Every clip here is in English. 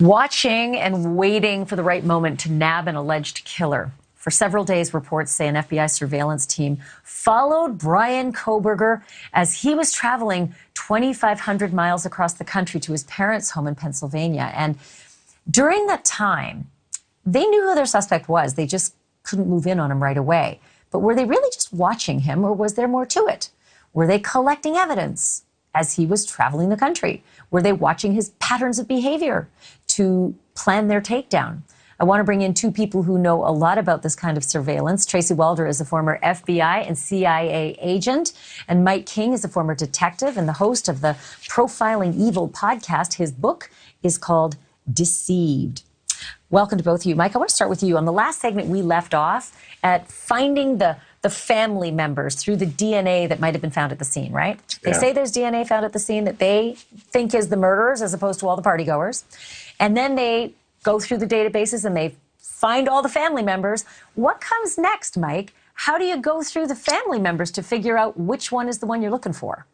Watching and waiting for the right moment to nab an alleged killer. For several days, reports say an FBI surveillance team followed Bryan Kohberger as he was traveling 2,500 miles across the country to his parents' home in Pennsylvania. And during that time, they knew who their suspect was. They just couldn't move in on him right away. But were they really just watching him, or was there more to it? Were they collecting evidence as he was traveling the country? Were they watching his patterns of behavior to plan their takedown? I want to bring in two people who know a lot about this kind of surveillance. Tracy Walder is a former FBI and CIA agent, and Mike King is a former detective and the host of the Profiling Evil podcast. His book is called Deceived. Welcome to both of you. Mike, I want to start with you. On the last segment, we left off at finding the family members through the DNA that might have been found at the scene, right? They say there's DNA found at the scene that they think is the murderers as opposed to all the partygoers. And then they go through the databases and they find all the family members. What comes next, Mike? How do you go through the family members to figure out which one is the one you're looking for?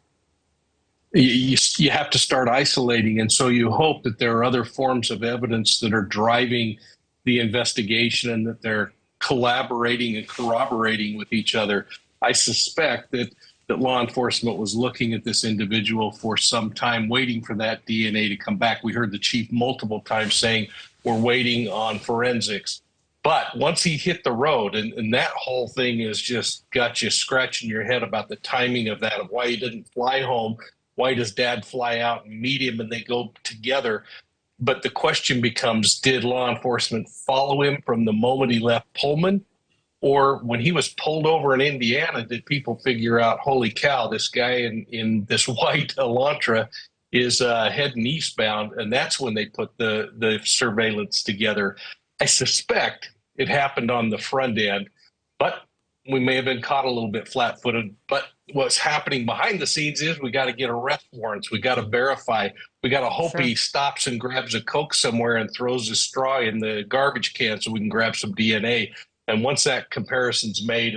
You have to start isolating. And so you hope that there are other forms of evidence that are driving the investigation and that they're collaborating and corroborating with each other. I suspect that law enforcement was looking at this individual for some time, waiting for that DNA to come back. We heard the chief multiple times saying, we're waiting on forensics. But once he hit the road, and that whole thing has just got you scratching your head about the timing of that, of why he didn't fly home, why does dad fly out and meet him and they go together? But the question becomes, did law enforcement follow him from the moment he left Pullman? Or when he was pulled over in Indiana, did people figure out, holy cow, this guy in this white Elantra is heading eastbound? And that's when they put the surveillance together. I suspect it happened on the front end, but we may have been caught a little bit flat-footed. But what's happening behind the scenes is we got to get arrest warrants. We got to verify. We got to hope he stops and grabs a Coke somewhere and throws a straw in the garbage can so we can grab some DNA. And once that comparison's made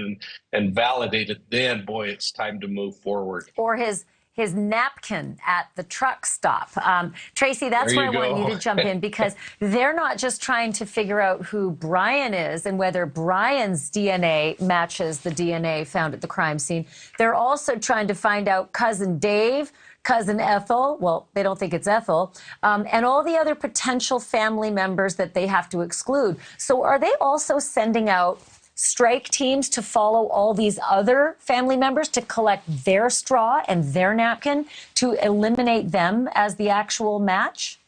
and validated, then, boy, it's time to move forward. Or his napkin at the truck stop. Tracy, that's where I want you to jump in, because they're not just trying to figure out who Bryan is and whether Bryan's DNA matches the DNA found at the crime scene. They're also trying to find out cousin Dave, cousin Ethel, well, they don't think it's Ethel, and all the other potential family members that they have to exclude. So are they also sending out strike teams to follow all these other family members to collect their straw and their napkin to eliminate them as the actual match?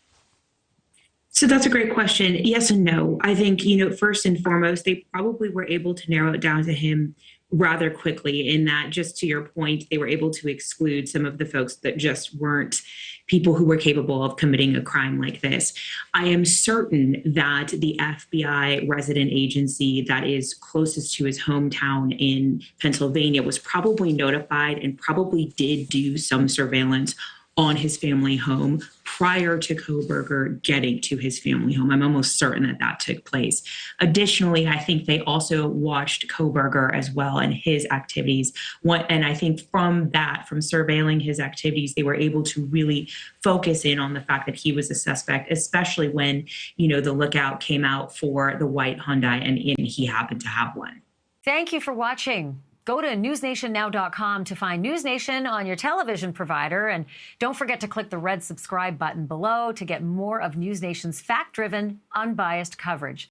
So that's a great question. Yes and no. I think, first and foremost, they probably were able to narrow it down to him rather quickly, in that, just to your point, they were able to exclude some of the folks that just weren't people who were capable of committing a crime like this. I am certain that the FBI resident agency that is closest to his hometown in Pennsylvania was probably notified and probably did do some surveillance on his family home prior to Kohberger getting to his family home. I'm almost certain that took place. Additionally, I think they also watched Kohberger as well and his activities. And I think from surveilling his activities, they were able to really focus in on the fact that he was a suspect, especially when, the lookout came out for the white Hyundai and he happened to have one. Thank you for watching. Go to newsnationnow.com to find NewsNation on your television provider. And don't forget to click the red subscribe button below to get more of NewsNation's fact-driven, unbiased coverage.